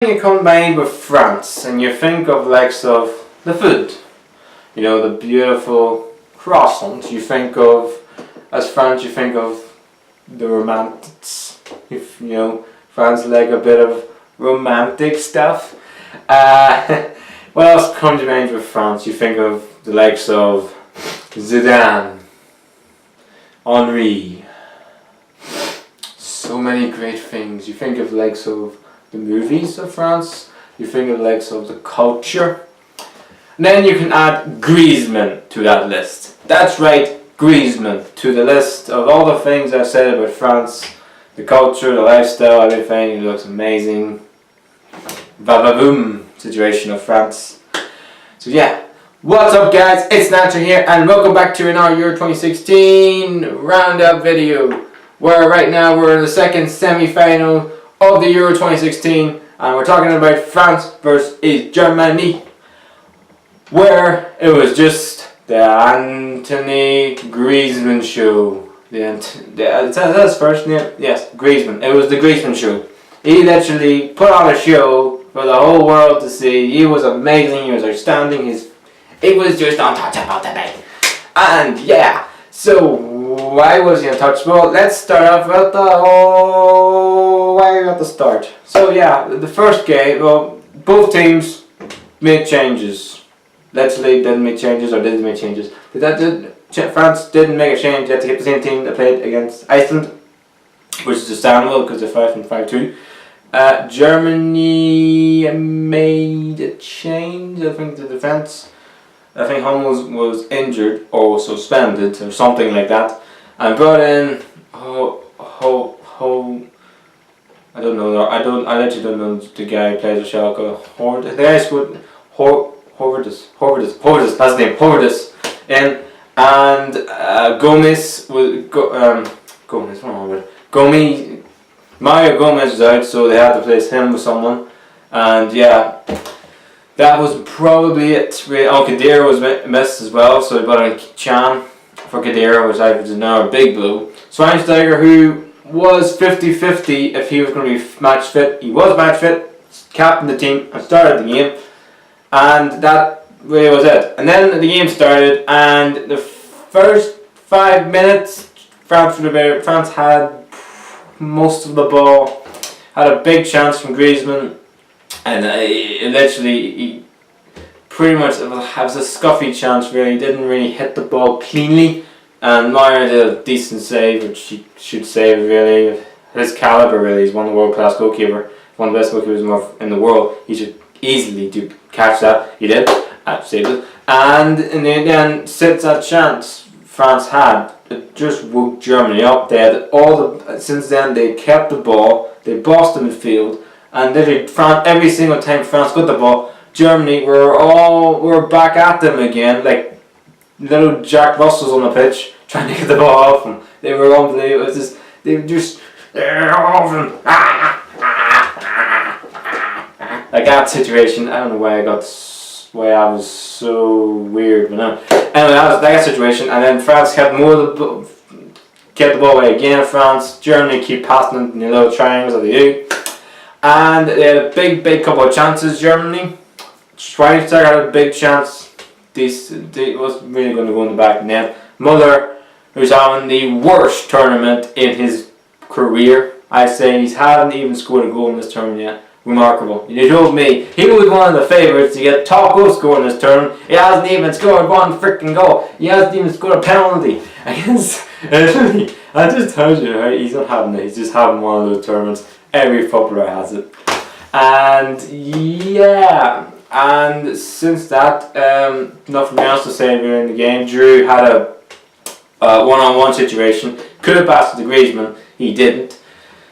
You combine with France and you think of likes of the food, you know, the beautiful croissant. You think of, as France, you think of the romantics. If you know, France like a bit of romantic stuff. What else comes to mind with France? You think of the likes of Zidane, Henri. So many great things. You think of the likes of the movies of France, you think of the likes of the culture. And then you can add GRIEZMANN to that list. That's right, GRIEZMANN to the list of all the things I've said about France, the culture, the lifestyle, everything. It looks amazing. Va-va-voom situation of France. So yeah, what's up guys, it's Nacho here and welcome back to another Euro 2016 roundup video, where right now we're in the second semi-final of the Euro 2016 and we're talking about France versus Germany, where it was just the Anthony Griezmann show. Is that his first name? Yes, Griezmann. It was the Griezmann show. He literally put on a show for the whole world to see. He was amazing, he was outstanding, he was just untouchable today. And yeah, so why was he untouchable? Let's start off with the whole way at the start. So yeah, the first game, well, both teams made changes. Literally didn't make changes or didn't make changes. France didn't make a change. They had to keep the same team that played against Iceland, which is understandable because they're 5-5-2. Germany made a change. I think the defense. I think Hummels was injured or suspended or something like that, and brought in I don't know. I actually don't know the guy who plays with Schalke. The guy scored Horvathus. That's his name. Horvathus in, and Gomez was Gomez. What's wrong with it? Mario Gomez was out, so they had to place him with someone, and yeah. That was probably it. Khedira was missed as well, so they brought in Chan for Khedira, which I was another big blow. Schweinsteiger, who was 50-50 if he was going to be match fit. He was match fit, captained the team and started the game, and that really was it. And then the game started, and the first 5 minutes, France had most of the ball, had a big chance from Griezmann. And he pretty much, it was a scuffy chance really. He didn't really hit the ball cleanly, and Neuer did a decent save, which he should save really. His caliber really, he's one of the world class goalkeeper, one of the best goalkeepers in the world. He should easily catch that. He did, saved it. And in the end, since that chance France had, it just woke Germany up. They had since then they kept the ball, they bossed the midfield. And literally, every single time France got the ball, Germany were back at them again, like little Jack Russells on the pitch, trying to get the ball off them. They were unbelievable. They were just off them. Like that situation. I don't know why I was so weird, but no. Anyway, that situation, and then France kept the ball away again. Germany keep passing in the little triangles that they do. And they had a big couple of chances, Germany. Schweinsteiger had a big chance. This was really going to go in the back net. Muller, who's having the worst tournament in his career, I say, he hasn't even scored a goal in this tournament yet. Remarkable. You told me he was one of the favourites to get top goal scorer in this tournament. He hasn't even scored one freaking goal. He hasn't even scored a penalty against Italy. I just told you, right? He's not having it. He's just having one of those tournaments. Every footballer has it. And yeah, and since that, nothing else to say really in the game. Drew had a one-on-one situation. Could have passed it to Griezmann. He didn't,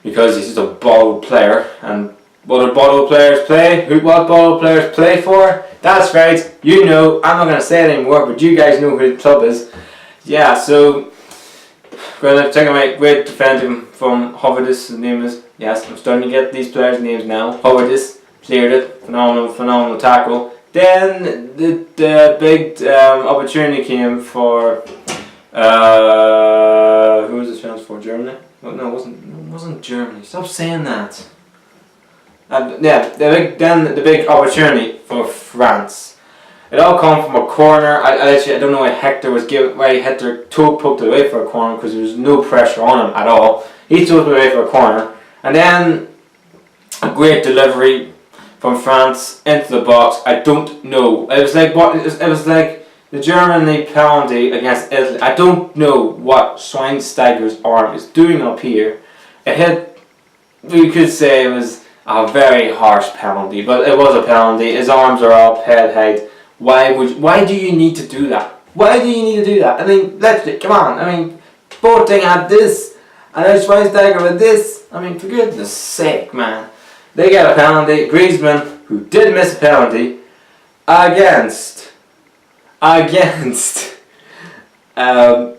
because he's just a bottle player. And what do bottle players play? What bottle players play for? That's right. You know. I'm not going to say it anymore, but you guys know who the club is. Yeah, so going to take a great defending from Horvathus. His name is. Yes, I'm starting to get these players' names now. Horvathus cleared it. Phenomenal tackle. Then the big opportunity came for who was the chance for? Germany? No, it wasn't Germany. Stop saying that. And yeah, the big opportunity for France. It all come from a corner. I don't know why Hector was given, why Hector poked it away for a corner, because there was no pressure on him at all. He took it away for a corner, and then a great delivery from France into the box. I don't know. It was like it was like the Germany penalty against Italy. I don't know what Schweinsteiger's arm is doing up here. It hit. We could say it was a very harsh penalty, but it was a penalty. His arms are up, head height. Why do you need to do that? Why do you need to do that? I mean, come on. I mean, Boateng had this, and then Schweinsteiger with this. I mean, for goodness sake, man. They get a penalty. Griezmann, who did miss a penalty, against Real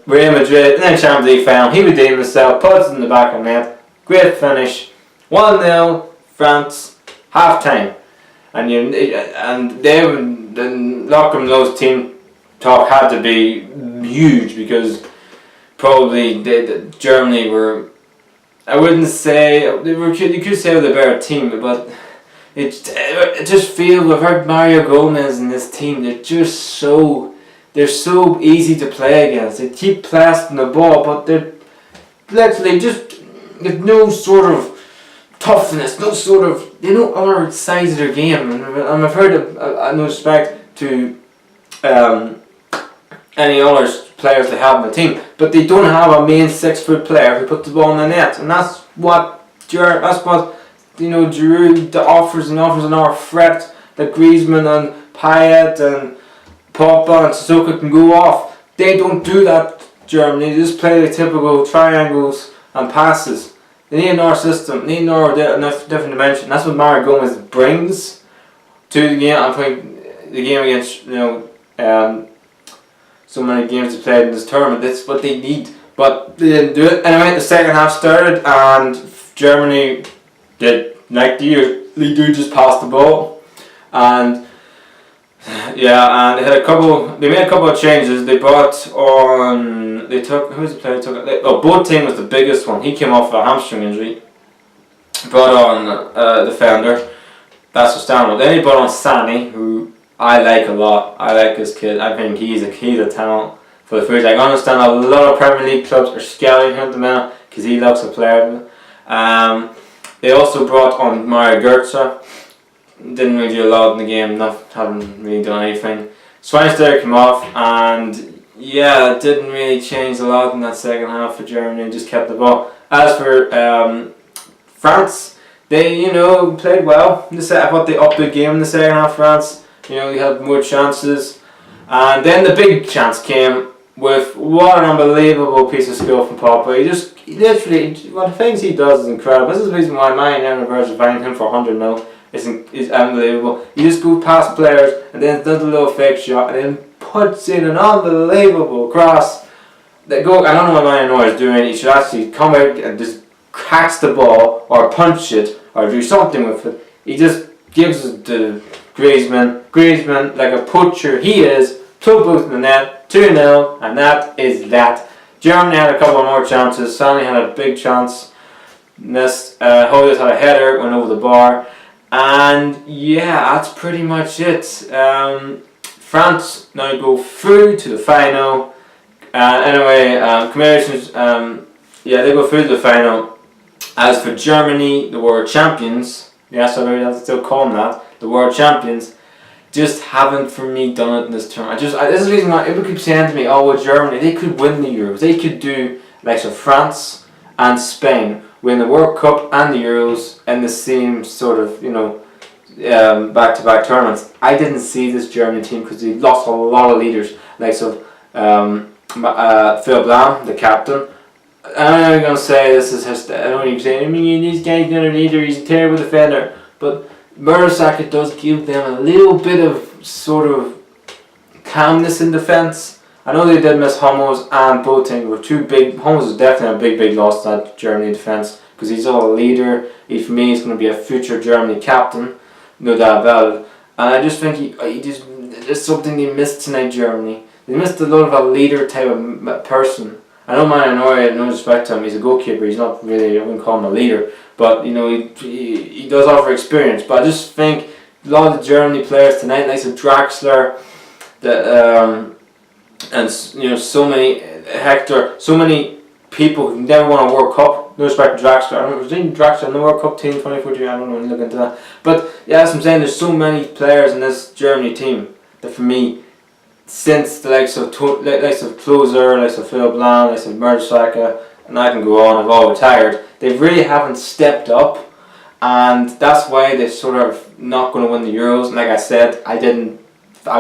Madrid in the Champions League final. He redeemed himself, puts it in the back of the net. Great finish. 1-0 France, half time. And the locker room, those team talk had to be huge, because probably Germany were, I wouldn't say you could say they're a better team, but it just feels, we've heard Mario Gomez and this team, they're so easy to play against. They keep plasting the ball, but they're literally just, there's no sort of toughness, they don't other sides of their game, and I've heard of no respect to any other players they have in the team, but they don't have a main 6-foot player who puts the ball in the net, and that's what Giroud offers another threat that Griezmann and Payet and Pogba and Sissoko can go off. They don't do that, Germany. They just play the typical triangles and passes. They need another system, they need another different dimension. That's what Mario Gomez brings to the game. I think the game against so many games they played in this tournament. That's what they need, but they didn't do it. Anyway, the second half started, and Germany did like they just passed the ball, and yeah, and they made a couple of changes. They brought on. Who's the player? Boateng was the biggest one. He came off a hamstring injury. Brought on a defender. That's Cristiano. Then he brought on Sani, who I like a lot. I like this kid. I think he's a talent for the future. I understand a lot of Premier League clubs are scouting him at the minute because he looks a player. They also brought on Mario Götze. Didn't really do a lot in the game. Haven't really done anything. Schweinsteiger came off, and yeah, it didn't really change a lot in that second half for Germany. Just kept the ball. As for France, they played well. I thought they upped the game in the second half. France, they had more chances, and then the big chance came with what an unbelievable piece of skill from Pogba. He literally, what the things he does is incredible. This is the reason why my universe is buying him for 100 now. Is unbelievable. You just go past players and then does a little fake shot and then puts in an unbelievable cross. I don't know what Ryan Noir is doing. He should actually come out and just catch the ball or punch it or do something with it. He just gives it to Griezmann. Griezmann, like a poacher he is, two boots in the net, 2-0, and that is that. Germany had a couple more chances. Sani had a big chance, missed. Hoyes had a header, went over the bar. And yeah, that's pretty much it. France now go through to the final. Anyway, congratulations. They go through to the final. As for Germany, the world champions, yes, I really have to still call them that, the world champions, just haven't for me done it in this tournament. This is the reason why people keep saying to me, oh well, Germany, they could win the Euros. They could do like so France and Spain win the World Cup and the Euros in the same sort of, back-to-back tournaments. I didn't see this German team because they lost a lot of leaders, like Phil Blam, the captain. I'm not going to say this is his. I don't even say. This guy's not a leader. He's a terrible defender. But Mertesacker does give them a little bit of sort of calmness in defence. I know they did miss Hummels and Boateng were two big. Hummels is definitely a big loss to that Germany defence because he's all a leader. For me, he's going to be a future Germany captain, no doubt about it. And I just think there's something they missed tonight, Germany. They missed a lot of a leader type of person. I know Manuel Neuer, no respect to him, he's a goalkeeper, he's not really, I wouldn't call him a leader, but you know, he does offer experience. But I just think a lot of the Germany players tonight, like Draxler, and you know, so many Hector, so many people who never won a World Cup. No respect to Draxler. I don't know, was Draxler in the World Cup team 2014? I don't know, look into that. But yeah, as I'm saying, there's so many players in this Germany team that for me, since the likes of Klose, likes of Philipp Lahm, likes of Mertesacker, and I can go on, have all retired, they really haven't stepped up, and that's why they're sort of not going to win the Euros. And like I said, I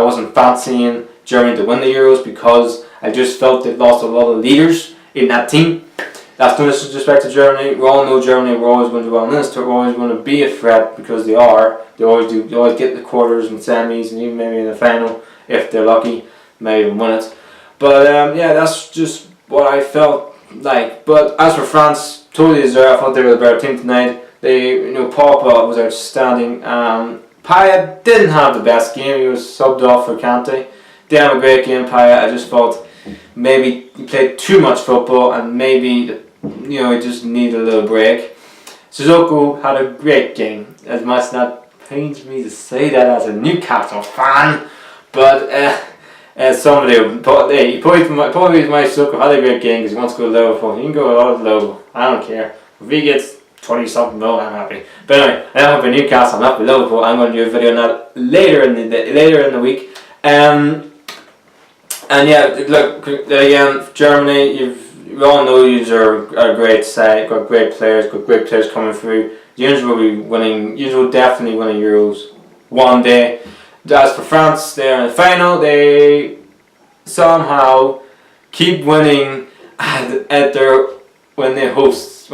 wasn't fancying Germany to win the Euros because I just felt they've lost a lot of leaders in that team. That's no disrespect to Germany. We all know Germany. We're always going to do well in this. We're always going to be a threat because they are. They always do. They always get the quarters and semis, and even maybe in the final if they're lucky, maybe even win it. But yeah, that's just what I felt like. But as for France, totally deserved. I thought they were the better team tonight. Pogba was outstanding. Payet didn't have the best game. He was subbed off for Kante. They have a great game, Payet. I just thought maybe he played too much football and maybe he just needed a little break. Sissoko had a great game. As much as that pains me to say that as a Newcastle fan, but somebody probably my Sissoko had a great game because he wants to go to Liverpool. He can go out of Liverpool. I don't care. If he gets 20 something mil, I'm happy. But anyway, I am for Newcastle, I'm not for Liverpool. I'm going to do a video on that later in the week. And yeah, look again, Germany. We all know you are a great side. Got great players. Got great players coming through. Yous will be winning. Yous will definitely win Euros one day. As for France, they're in the final. They somehow keep winning when they're the hosts.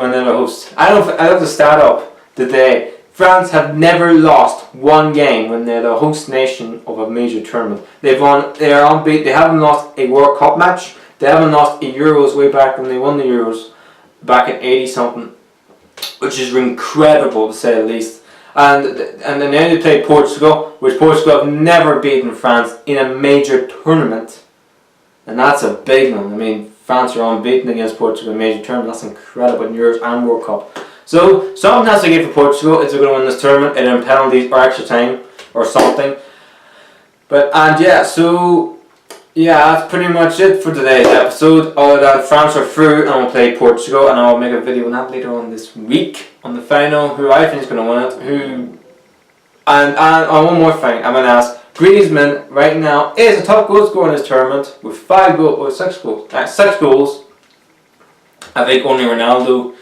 I have to start up today. France have never lost one game when they're the host nation of a major tournament. They are unbeaten. They haven't lost a World Cup match. They haven't lost a Euros way back when they won the Euros back in 80 something, which is incredible to say the least. And then they play Portugal, which Portugal have never beaten France in a major tournament, and that's a big one. I mean, France are unbeaten against Portugal in a major tournament. That's incredible in Euros and World Cup. So something has to give for Portugal if they're going to win this tournament, either in penalties or extra time or something. That's pretty much it for today's episode. Other than France are through and we'll play Portugal, and I'll make a video on that later on this week on the final, who I think is going to win it. And one more thing, I'm going to ask. Griezmann right now is the top goal scorer in this tournament with 6 goals. I think only Ronaldo,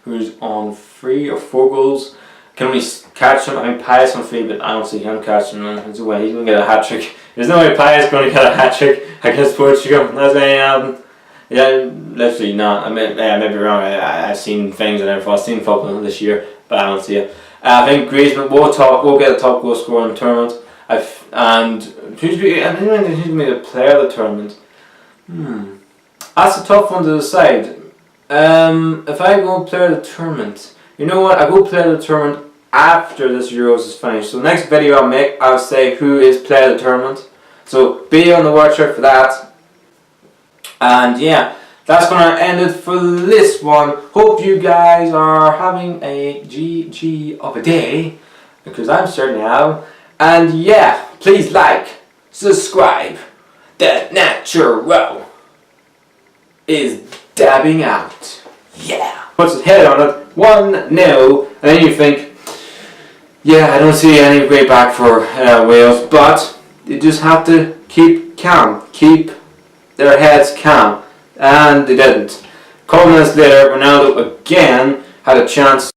who's on 3 or 4 goals, can only catch him. I mean, Payet's on 3, but I don't see him catching him. There's no way he's going to get a hat trick. There's no way Payet's going to get a hat trick against Portugal. That's going to happen. Yeah, literally not. I mean, I may be wrong. I've seen things and I've seen football this year, but I don't see it. I think Griezmann will get a top goal scorer in the tournament. Who's going to be the player of the tournament? That's a tough one to decide. If I go player of the tournament, you know what? I go player of the tournament after this Euros is finished. So the next video I'll make, I'll say who is player of the tournament. So be on the watch out for that. And yeah, that's gonna end it for this one. Hope you guys are having a GG of a day, because I'm certainly am. And yeah, please like, subscribe. The natural is dabbing out. Yeah. Puts his head on it. 1-0. And then you think, yeah, I don't see any way back for Wales. But you just have to keep calm. Keep their heads calm. And they didn't. A couple minutes later, Ronaldo again had a chance